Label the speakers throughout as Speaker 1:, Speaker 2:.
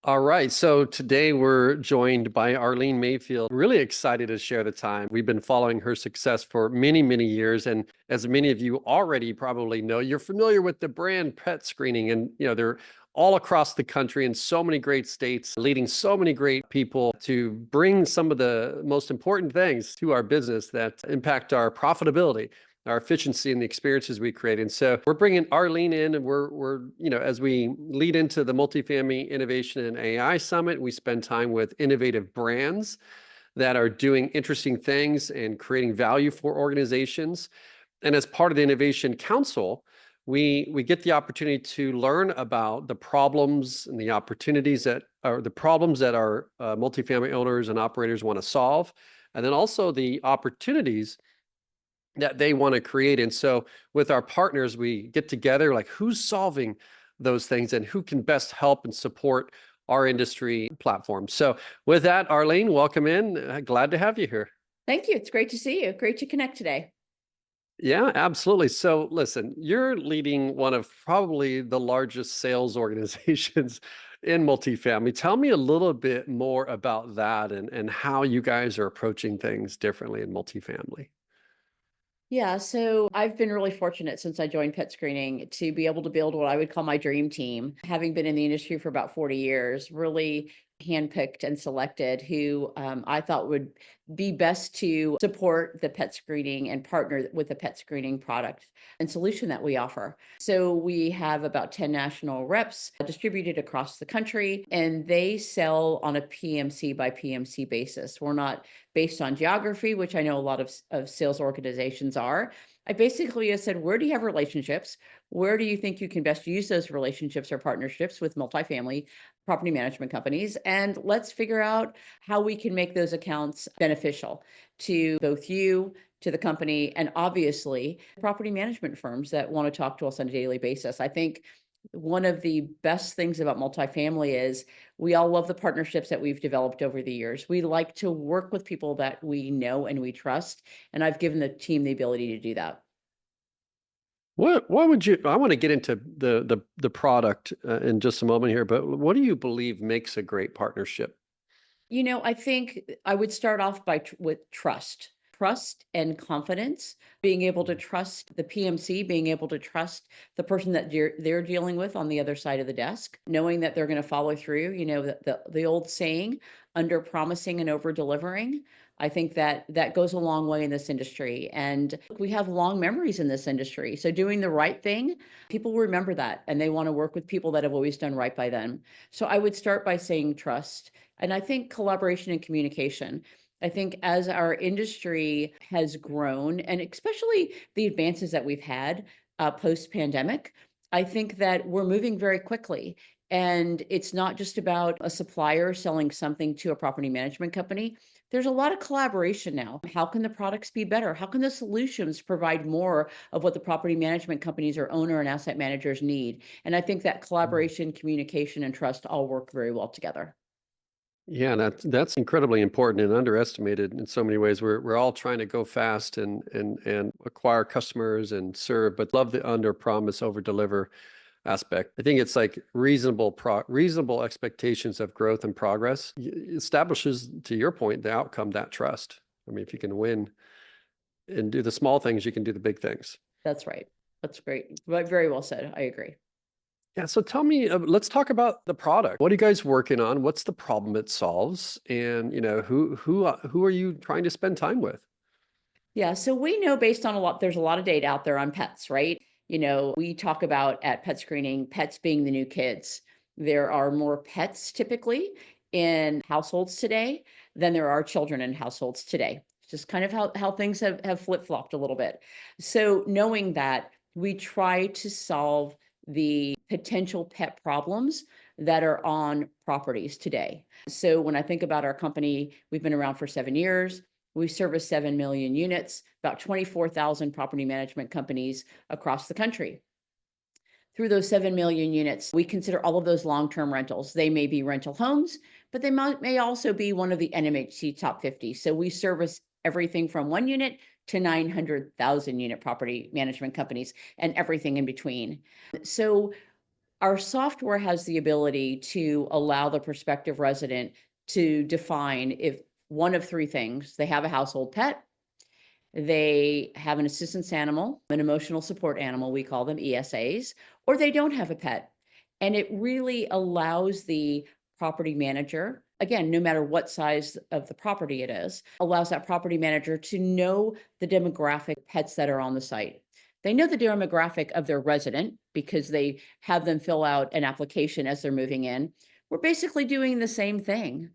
Speaker 1: All right. So today we're joined by Arlene Mayfield. Really excited to share the time. We've been following her success for many, many years. And as many of you already probably know, you're familiar with the brand PetScreening. And, they're all across the country in so many great states, leading so many great people to bring some of the most important things to our business that impact our profitability, our efficiency, and the experiences we create. And so we're bringing Arlene in, and we're as we lead into the Multifamily Innovation and AI Summit, we spend time with innovative brands that are doing interesting things and creating value for organizations. And as part of the Innovation Council, we get the opportunity to learn about the problems and the opportunities that are the problems that our multifamily owners and operators want to solve, and then also the opportunities that they want to create. And so with our partners, we get together, like who's solving those things and who can best help and support our industry platform. So with that, Arlene, welcome in. Glad to have you here.
Speaker 2: Thank you. It's great to see you. Great to connect today.
Speaker 1: Yeah, absolutely. So listen, you're leading one of probably the largest sales organizations in multifamily. Tell me a little bit more about that and how you guys are approaching things differently in multifamily.
Speaker 2: Yeah, so I've been really fortunate since I joined PetScreening to be able to build what I would call my dream team. Having been in the industry for about 40 years, really handpicked and selected who I thought would be best to support the pet screening and partner with the pet screening product and solution that we offer. So we have about 10 national reps distributed across the country, and they sell on a PMC by PMC basis. We're not based on geography, which I know a lot of sales organizations are. I basically have said, where do you have relationships? Where do you think you can best use those relationships or partnerships with multifamily property management companies? And let's figure out how we can make those accounts beneficial to both you, to the company, and obviously property management firms that want to talk to us on a daily basis. I think one of the best things about multifamily is we all love the partnerships that we've developed over the years. We like to work with people that we know and we trust, and I've given the team the ability to do that.
Speaker 1: What would you, I want to get into the product in just a moment here, but what do you believe makes a great partnership?
Speaker 2: I think I would start off with trust and confidence, being able to trust the PMC, being able to trust the person that they're dealing with on the other side of the desk, knowing that they're going to follow through. The old saying, under promising and over delivering. I think that goes a long way in this industry, and we have long memories in this industry. So doing the right thing, people remember that, and they want to work with people that have always done right by them. So I would start by saying trust. And I think collaboration and communication. I think as our industry has grown, and especially the advances that we've had post-pandemic, I think that we're moving very quickly. And it's not just about a supplier selling something to a property management company. There's a lot of collaboration now. How can the products be better? How can the solutions provide more of what the property management companies or owner and asset managers need? And I think that collaboration, communication, and trust all work very well together.
Speaker 1: Yeah, that's incredibly important and underestimated in so many ways. We're all trying to go fast and acquire customers and serve, but love the under promise, over deliver aspect. I think it's like reasonable expectations of growth and progress establishes, to your point, the outcome, that trust. I mean, if you can win and do the small things, you can do the big things.
Speaker 2: That's right. That's great. Very well said. I agree.
Speaker 1: Yeah, so tell me, let's talk about the product. What are you guys working on? What's the problem it solves? And who are you trying to spend time with?
Speaker 2: Yeah, so we know based on there's a lot of data out there on pets, right? We talk about at pet screening, pets being the new kids. There are more pets typically in households today than there are children in households today. It's just kind of how things have flip-flopped a little bit. So knowing that, we try to solve the potential pet problems that are on properties today. So when I think about our company, we've been around for 7 years. We service 7 million units, about 24,000 property management companies across the country. Through those 7 million units, we consider all of those long-term rentals. They may be rental homes, but they may also be one of the NMHC top 50. So we service everything from 1 unit to 900,000 unit property management companies and everything in between. So Our software has the ability to allow the prospective resident to define if one of three things: they have a household pet, they have an assistance animal, an emotional support animal, we call them ESAs, or they don't have a pet. And it really allows the property manager, again, no matter what size of the property it is, allows that property manager to know the demographic pets that are on the site. They know the demographic of their resident because they have them fill out an application as they're moving in. We're basically doing the same thing.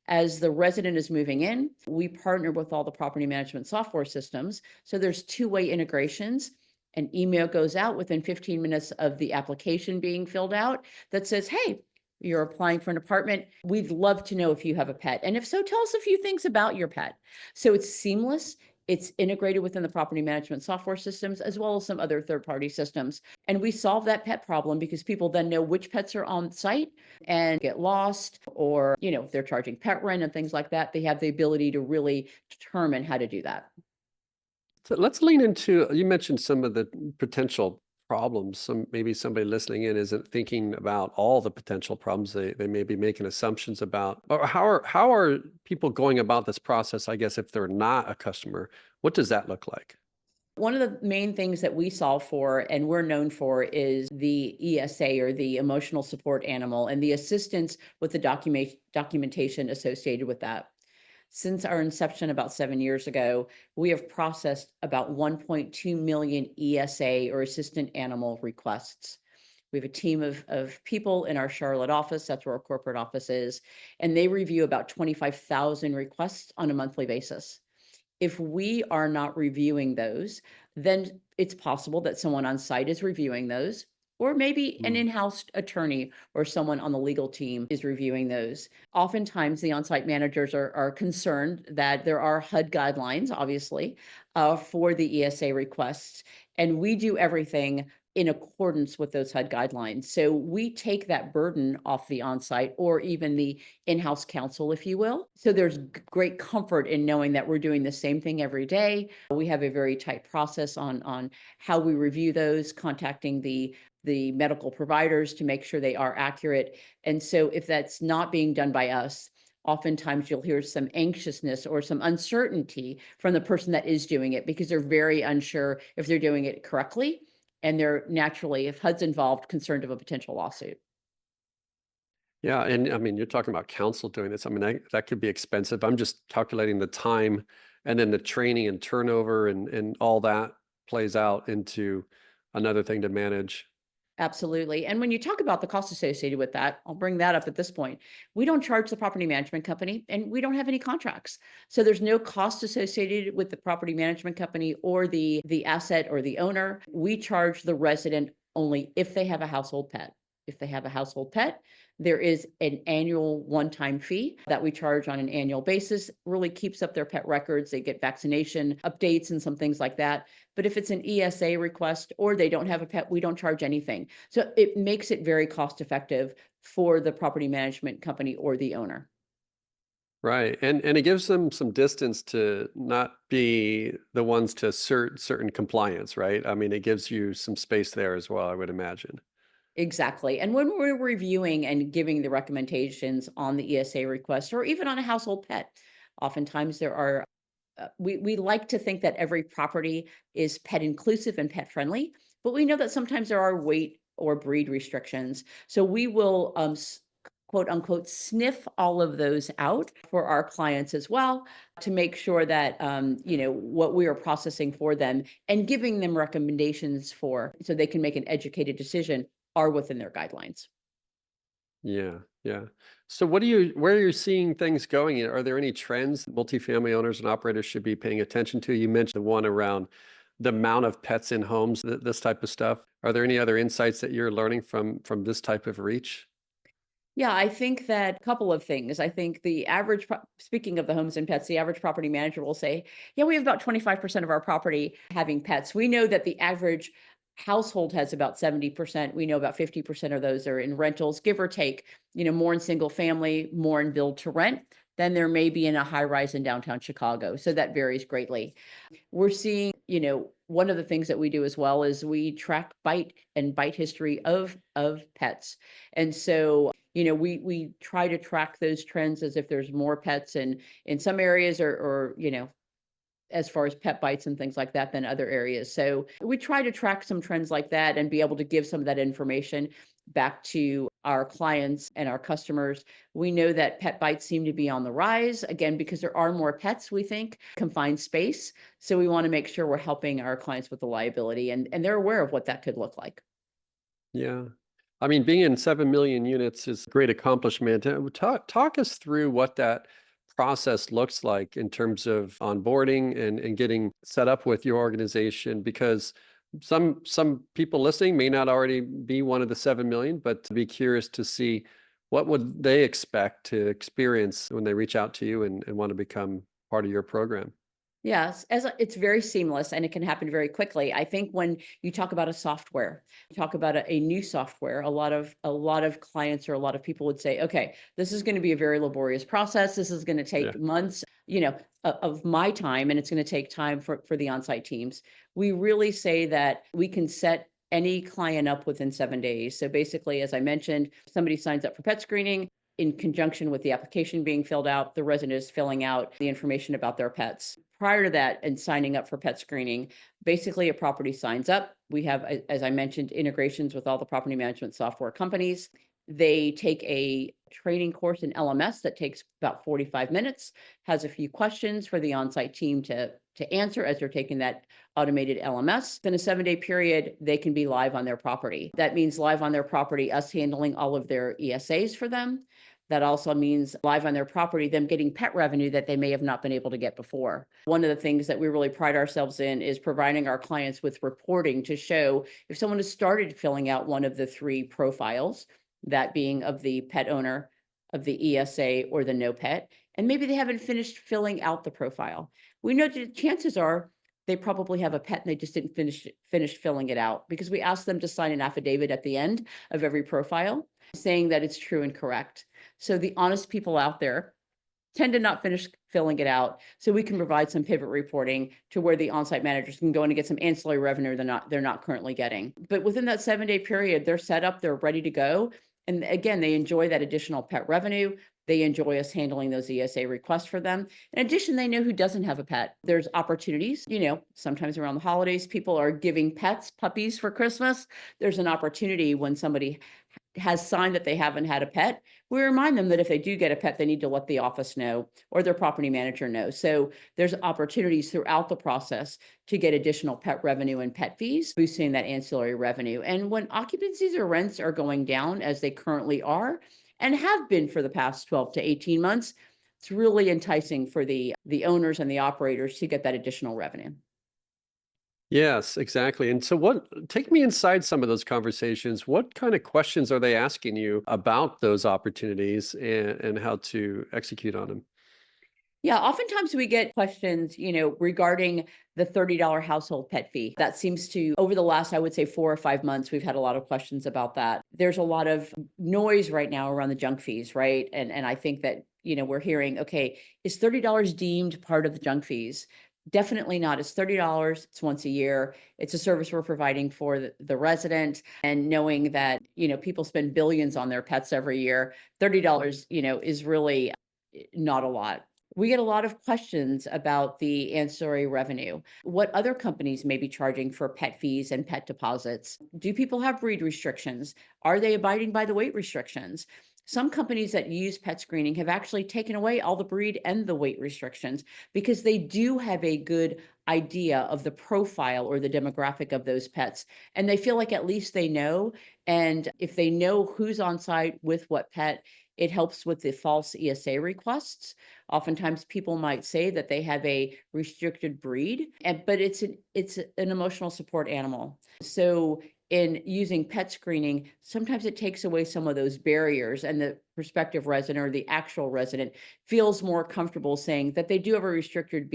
Speaker 2: As the resident is moving in, we partner with all the property management software systems. So there's two-way integrations. An email goes out within 15 minutes of the application being filled out that says, hey, you're applying for an apartment. We'd love to know if you have a pet. And if so, tell us a few things about your pet. So it's seamless. It's integrated within the property management software systems, as well as some other third-party systems. And we solve that pet problem because people then know which pets are on site and get lost, or, if they're charging pet rent and things like that, they have the ability to really determine how to do that.
Speaker 1: So let's lean into, you mentioned some of the potential problems. Maybe somebody listening in isn't thinking about all the potential problems they may be making assumptions about. Or how are people going about this process, I guess, if they're not a customer? What does that look like?
Speaker 2: One of the main things that we solve for and we're known for is the ESA, or the emotional support animal, and the assistance with the documentation associated with that. Since our inception about 7 years ago, we have processed about 1.2 million ESA, or assistant animal requests. We have a team of people in our Charlotte office, that's where our corporate office is, and they review about 25,000 requests on a monthly basis. If we are not reviewing those, then it's possible that someone on site is reviewing those, or maybe an in-house attorney or someone on the legal team is reviewing those. Oftentimes, the on-site managers are concerned that there are HUD guidelines, obviously, for the ESA requests, and we do everything in accordance with those HUD guidelines. So we take that burden off the on-site or even the in-house counsel, if you will. So there's great comfort in knowing that we're doing the same thing every day. We have a very tight process on how we review those, contacting the medical providers to make sure they are accurate. And so if that's not being done by us, oftentimes you'll hear some anxiousness or some uncertainty from the person that is doing it because they're very unsure if they're doing it correctly. And they're naturally, if HUD's involved, concerned of a potential lawsuit.
Speaker 1: Yeah, and I mean, you're talking about counsel doing this. I mean, that could be expensive. I'm just calculating the time, and then the training and turnover and all that plays out into another thing to manage.
Speaker 2: Absolutely. And when you talk about the cost associated with that, I'll bring that up at this point. We don't charge the property management company, and we don't have any contracts. So there's no cost associated with the property management company or the asset or the owner. We charge the resident only if they have a household pet. If they have a household pet, there is an annual one-time fee that we charge on an annual basis. Really keeps up their pet records. They get vaccination updates and some things like that. But if it's an ESA request or they don't have a pet, we don't charge anything. So it makes it very cost effective for the property management company or the owner.
Speaker 1: Right. And it gives them some distance to not be the ones to assert certain compliance, right? I mean, it gives you some space there as well, I would imagine.
Speaker 2: Exactly. And when we're reviewing and giving the recommendations on the ESA request or even on a household pet, oftentimes there are, we like to think that every property is pet inclusive and pet friendly, but we know that sometimes there are weight or breed restrictions. So we will, quote unquote, sniff all of those out for our clients as well to make sure that, what we are processing for them and giving them recommendations for so they can make an educated decision are within their guidelines.
Speaker 1: Yeah, yeah. So where are you seeing things going? Are there any trends multifamily owners and operators should be paying attention to? You mentioned the one around the amount of pets in homes, this type of stuff. Are there any other insights that you're learning from this type of reach?
Speaker 2: Yeah, I think that a couple of things. I think the average, speaking of the homes and pets, the average property manager will say, yeah, we have about 25% of our property having pets. We know that the average household has about 70%. We know about 50% of those are in rentals, give or take, more in single family, more in build to rent than there may be in a high rise in downtown Chicago. So that varies greatly. We're seeing, one of the things that we do as well is we track bite history of pets. And so, we try to track those trends as if there's more pets in some areas or as far as pet bites and things like that than other areas. So we try to track some trends like that and be able to give some of that information back to our clients and our customers. We know that pet bites seem to be on the rise, again, because there are more pets, we think, confined space. So we want to make sure we're helping our clients with the liability, and they're aware of what that could look like.
Speaker 1: Yeah. I mean, being in 7 million units is a great accomplishment. Talk us through what that process looks like in terms of onboarding and getting set up with your organization, because some people listening may not already be one of the 7 million, but to be curious to see what would they expect to experience when they reach out to you and want to become part of your program.
Speaker 2: Yes, it's very seamless and it can happen very quickly. I think when you talk about a software, talk about a new software, a lot of clients or a lot of people would say, okay, this is going to be a very laborious process. This is going to
Speaker 1: Yeah.
Speaker 2: take months, of my time, and it's going to take time for the on-site teams. We really say that we can set any client up within 7 days. So basically, as I mentioned, somebody signs up for pet screening. In conjunction with the application being filled out, the resident is filling out the information about their pets. Prior to that and signing up for pet screening, basically a property signs up. We have, as I mentioned, integrations with all the property management software companies. They take a training course in LMS that takes about 45 minutes, has a few questions for the on-site team to answer as they're taking that automated LMS. In a 7-day period, they can be live on their property. That means live on their property, us handling all of their ESAs for them. That also means live on their property, them getting pet revenue that they may have not been able to get before. One of the things that we really pride ourselves in is providing our clients with reporting to show if someone has started filling out one of the 3 profiles, that being of the pet owner, of the ESA, or the no pet, and maybe they haven't finished filling out the profile. We know that chances are they probably have a pet and they just didn't finish filling it out, because we ask them to sign an affidavit at the end of every profile saying that it's true and correct. So the honest people out there tend to not finish filling it out. So we can provide some pivot reporting to where the on-site managers can go in and get some ancillary revenue they're not currently getting. But within that 7-day period, they're set up, they're ready to go. And again, they enjoy that additional pet revenue. They enjoy us handling those ESA requests for them. In addition, they know who doesn't have a pet. There's opportunities, sometimes around the holidays, people are giving puppies for Christmas. There's an opportunity when somebody has signed that they haven't had a pet. We remind them that if they do get a pet, they need to let the office know or their property manager know. So there's opportunities throughout the process to get additional pet revenue and pet fees, boosting that ancillary revenue. And when occupancies or rents are going down, as they currently are and have been for the past 12 to 18 months, it's really enticing for the owners and the operators to get that additional revenue.
Speaker 1: Yes, exactly. And so take me inside some of those conversations. What kind of questions are they asking you about those opportunities and how to execute on them?
Speaker 2: Yeah, oftentimes we get questions, regarding the $30 household pet fee. That seems to, over the last, I would say 4 or 5 months, we've had a lot of questions about that. There's a lot of noise right now around the junk fees, right? And I think that, we're hearing, okay, is $30 deemed part of the junk fees? Definitely not. It's $30. It's once a year. It's a service we're providing for the resident, and knowing that, people spend billions on their pets every year. $30, is really not a lot. We get a lot of questions about the ancillary revenue. What other companies may be charging for pet fees and pet deposits? Do people have breed restrictions? Are they abiding by the weight restrictions? Some companies that use pet screening have actually taken away all the breed and the weight restrictions, because they do have a good idea of the profile or the demographic of those pets. And they feel like at least they know. And if they know who's on site with what pet, it helps with the false ESA requests. Oftentimes people might say that they have a restricted breed, but it's an emotional support animal. So in using pet screening, sometimes it takes away some of those barriers, and the prospective resident or the actual resident feels more comfortable saying that they do have a restricted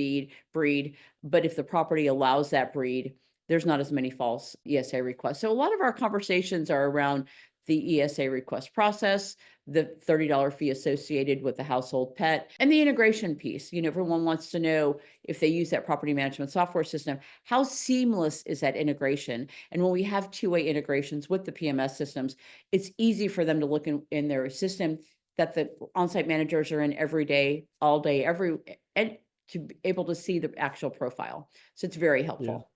Speaker 2: breed, but if the property allows that breed, there's not as many false ESA requests. So a lot of our conversations are around the ESA request process, the $30 fee associated with the household pet, and the integration piece. Everyone wants to know if they use that property management software system, how seamless is that integration? And when we have two-way integrations with the PMS systems, it's easy for them to look in their system that the on-site managers are in every day, all day, and to be able to see the actual profile. So it's very
Speaker 1: Yeah.
Speaker 2: helpful.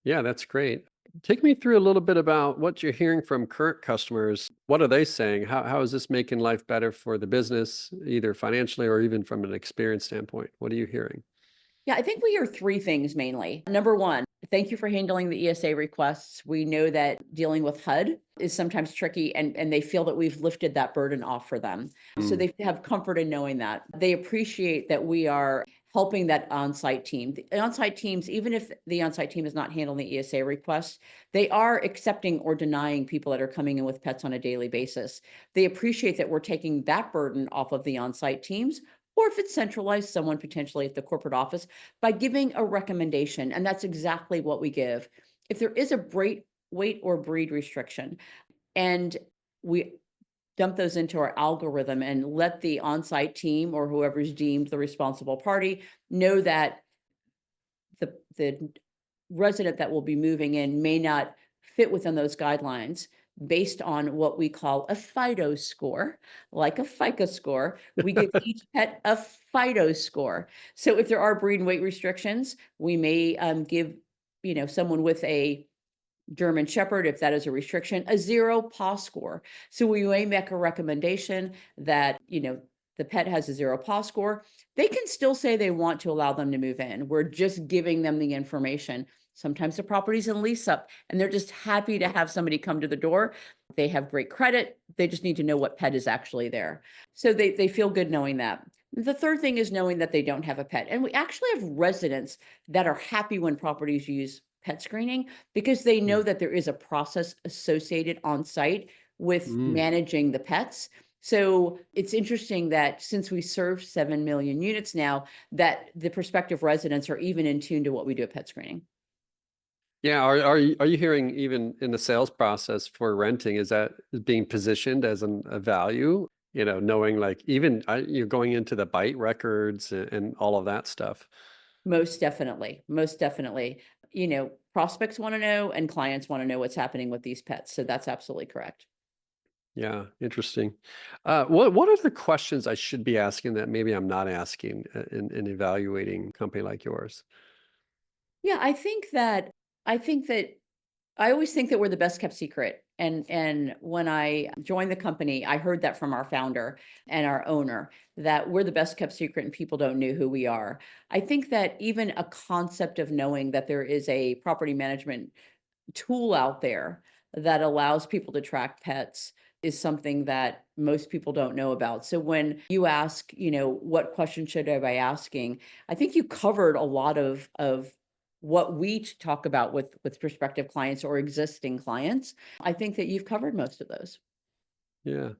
Speaker 1: Yeah, that's great. Take me through a little bit about what you're hearing from current customers. What are they saying? How is this making life better for the business, either financially or even from an experience standpoint? What are you hearing?
Speaker 2: Yeah, I think we hear three things mainly. Number one, thank you for handling the ESA requests. We know that dealing with HUD is sometimes tricky, and they feel that we've lifted that burden off for them. So
Speaker 1: Mm,
Speaker 2: they have comfort in knowing that. They appreciate that we are helping that on-site team. The on-site teams, even if the on-site team is not handling the ESA requests, they are accepting or denying people that are coming in with pets on a daily basis. They appreciate that we're taking that burden off of the on-site teams, or if it's centralized, someone potentially at the corporate office, by giving a recommendation. And that's exactly what we give. If there is a weight or breed restriction, and we dump those into our algorithm and let the on-site team or whoever's deemed the responsible party know that the resident that will be moving in may not fit within those guidelines based on what we call a FIDO score, like a FICO score. We give each pet a FIDO score. So if there are breed and weight restrictions, we may give someone with a German Shepherd, if that is a restriction, a 0 paw score. So we may make a recommendation that, the pet has a 0 paw score. They can still say they want to allow them to move in. We're just giving them the information. Sometimes the property's in lease up and they're just happy to have somebody come to the door. They have great credit. They just need to know what pet is actually there. So they feel good knowing that. The third thing is knowing that they don't have a pet. And we actually have residents that are happy when properties use pet screening because they know
Speaker 1: mm,
Speaker 2: that there is a process associated on site with
Speaker 1: mm.
Speaker 2: managing the pets. So it's interesting that since we serve 7 million units now, that the prospective residents are even in tune to what we do at pet screening.
Speaker 1: Yeah, are you hearing even in the sales process for renting, is that being positioned as a value? Knowing like even you're going into the bite records and all of that stuff.
Speaker 2: Most definitely. Most definitely. Prospects want to know and clients want to know what's happening with these pets. So that's absolutely correct.
Speaker 1: Yeah, interesting. What are the questions I should be asking that maybe I'm not asking in evaluating a company like yours?
Speaker 2: Yeah, I think that I always think that we're the best kept secret. And when I joined the company, I heard that from our founder and our owner that we're the best kept secret and people don't know who we are. I think that even a concept of knowing that there is a property management tool out there that allows people to track pets is something that most people don't know about. So when you ask, what question should I be asking? I think you covered a lot of what we talk about with prospective clients or existing clients. I think that you've covered most of those.
Speaker 1: Yeah.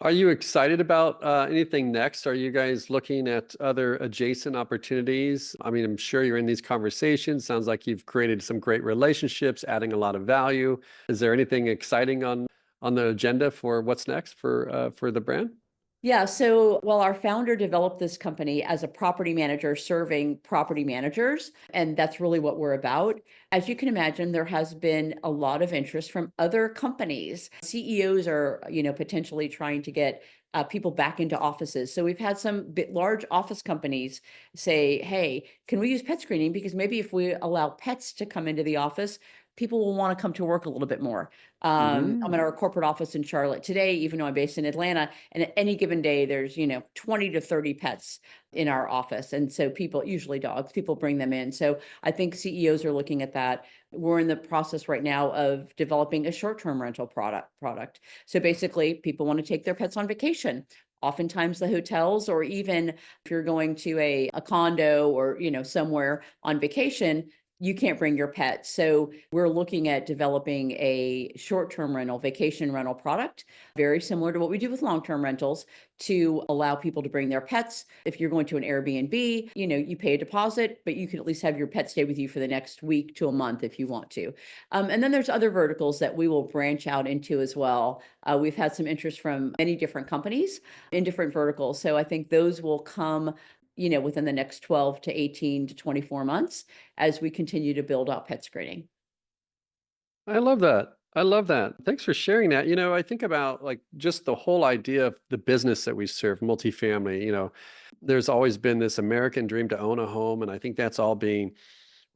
Speaker 1: Are you excited about anything next? Are you guys looking at other adjacent opportunities? I mean, I'm sure you're in these conversations. Sounds like you've created some great relationships, adding a lot of value. Is there anything exciting on the agenda for what's next for the brand?
Speaker 2: Yeah, so while our founder developed this company as a property manager serving property managers, and that's really what we're about, as you can imagine, there has been a lot of interest from other companies. CEOs are, potentially trying to get people back into offices. So we've had some large office companies say, hey, can we use pet screening? Because maybe if we allow pets to come into the office, people will want to come to work a little bit more. I'm in our corporate office in Charlotte today, even though I'm based in Atlanta. And at any given day, there's, 20 to 30 pets in our office. And so people, usually dogs, people bring them in. So I think CEOs are looking at that. We're in the process right now of developing a short-term rental product. So basically, people want to take their pets on vacation. Oftentimes the hotels, or even if you're going to a condo or, somewhere on vacation, you can't bring your pet. So we're looking at developing a short-term rental, vacation rental product, very similar to what we do with long-term rentals, to allow people to bring their pets. If you're going to an Airbnb, you pay a deposit, but you can at least have your pet stay with you for the next week to a month if you want to. And then there's other verticals that we will branch out into as well. We've had some interest from many different companies in different verticals. So I think those will come within the next 12 to 18 to 24 months as we continue to build out pet screening.
Speaker 1: I love that. I love that. Thanks for sharing that. I think about like just the whole idea of the business that we serve, multifamily. There's always been this American dream to own a home, and I think that's all being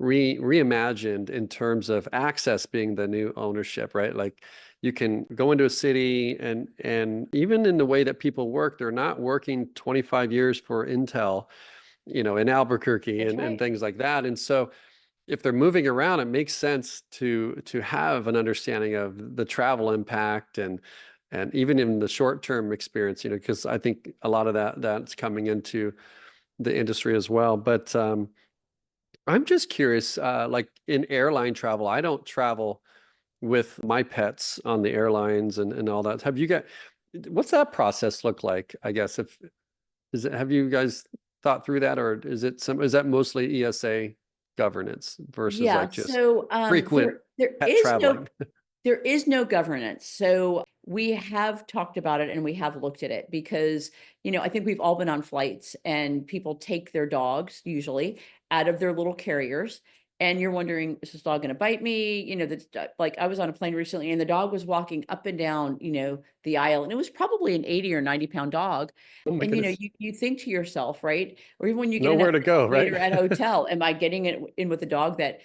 Speaker 1: reimagined in terms of access being the new ownership, right? Like you can go into a city, and even in the way that people work, they're not working 25 years for Intel, in Albuquerque
Speaker 2: That's
Speaker 1: and
Speaker 2: right.
Speaker 1: things like that. And so if they're moving around, it makes sense to have an understanding of the travel impact and even in the short-term experience, because I think a lot of that's coming into the industry as well. But I'm just curious, like in airline travel, I don't travel with my pets on the airlines and all that. What's that process look like? I guess have you guys thought through that, or is that mostly ESA governance versus
Speaker 2: Yeah.
Speaker 1: like just
Speaker 2: So
Speaker 1: frequent
Speaker 2: there
Speaker 1: pet
Speaker 2: is no
Speaker 1: traveling?
Speaker 2: there is no governance. So we have talked about it and we have looked at it because, I think we've all been on flights and people take their dogs usually out of their little carriers. And you're wondering, is this dog going to bite me? Like I was on a plane recently and the dog was walking up and down, the aisle, and it was probably an 80 or 90-pound dog.
Speaker 1: Oh my
Speaker 2: And,
Speaker 1: goodness.
Speaker 2: you think to yourself, right? Or even when you get in an
Speaker 1: Nowhere to go, right?
Speaker 2: elevator at a hotel, am I getting it in with a dog that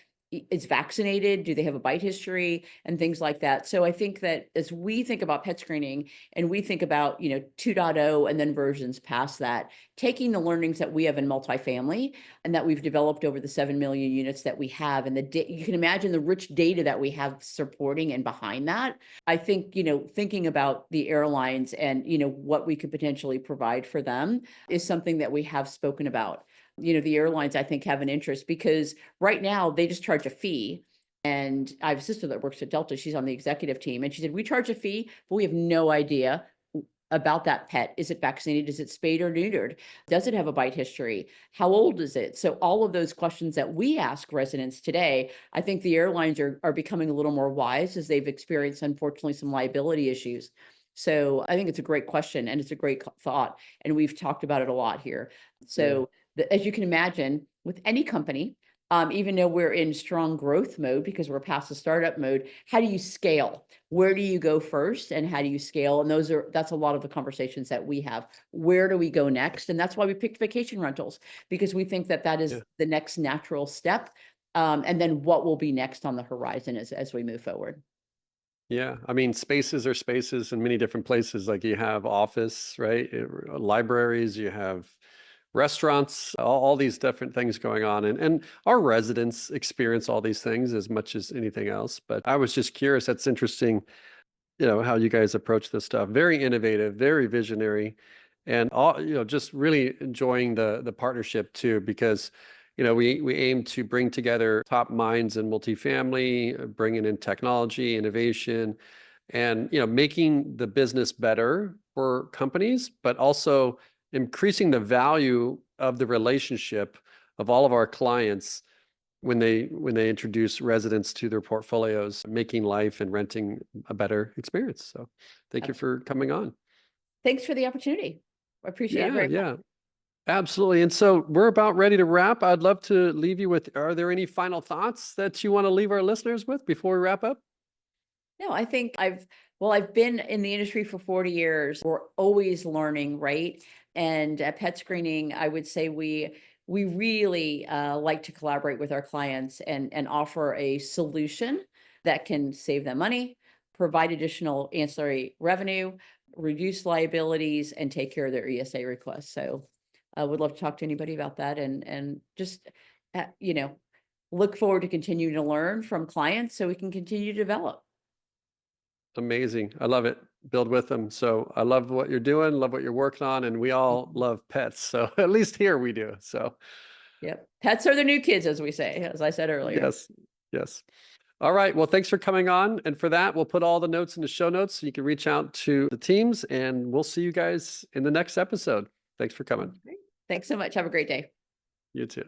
Speaker 2: is vaccinated? Do they have a bite history and things like that? So I think that as we think about pet screening and we think about, 2.0 and then versions past that, taking the learnings that we have in multifamily and that we've developed over the 7 million units that we have and you can imagine the rich data that we have supporting and behind that. I think, thinking about the airlines and, what we could potentially provide for them is something that we have spoken about. The airlines, I think, have an interest because right now they just charge a fee. And I have a sister that works at Delta. She's on the executive team. And she said, we charge a fee, but we have no idea about that pet. Is it vaccinated? Is it spayed or neutered? Does it have a bite history? How old is it? So all of those questions that we ask residents today, I think the airlines are becoming a little more wise as they've experienced, unfortunately, some liability issues. So I think it's a great question and it's a great thought. And we've talked about it a lot here.
Speaker 1: Yeah.
Speaker 2: So as you can imagine, with any company, even though we're in strong growth mode because we're past the startup mode, how do you scale? Where do you go first and how do you scale? And that's a lot of the conversations that we have. Where do we go next? And that's why we picked vacation rentals, because we think that is
Speaker 1: Yeah.
Speaker 2: the next natural step. And then what will be next on the horizon as we move forward.
Speaker 1: Yeah. I mean, spaces are spaces in many different places. Like you have office, right? Libraries, you have restaurants, all these different things going on. And our residents experience all these things as much as anything else. But I was just curious. That's interesting, how you guys approach this stuff. Very innovative, very visionary, and all, just really enjoying the partnership too, because, we aim to bring together top minds in multifamily, bringing in technology, innovation, and, making the business better for companies, but also increasing the value of the relationship of all of our clients when they introduce residents to their portfolios, making life and renting a better experience. So thank you for coming on.
Speaker 2: Thanks for the opportunity. I appreciate it
Speaker 1: Yeah,
Speaker 2: very much.
Speaker 1: yeah, absolutely. And so we're about ready to wrap. I'd love to leave you with, are there any final thoughts that you want to leave our listeners with before we wrap up?
Speaker 2: No, I think I've been in the industry for 40 years. We're always learning, right? And at Pet Screening, I would say we really like to collaborate with our clients and offer a solution that can save them money, provide additional ancillary revenue, reduce liabilities, and take care of their ESA requests. So I would love to talk to anybody about that and just uh, you know look forward to continuing to learn from clients so we can continue to develop.
Speaker 1: Amazing. I love it. Build with them. So I love what you're doing, love what you're working on, and we all love pets. So at least here we do. So
Speaker 2: Yep. Pets are the new kids, as we say, as I said earlier.
Speaker 1: Yes. Yes. All right. Well, thanks for coming on. And for that, we'll put all the notes in the show notes so you can reach out to the teams, and we'll see you guys in the next episode. Thanks for coming.
Speaker 2: Thanks so much. Have a great day.
Speaker 1: You too.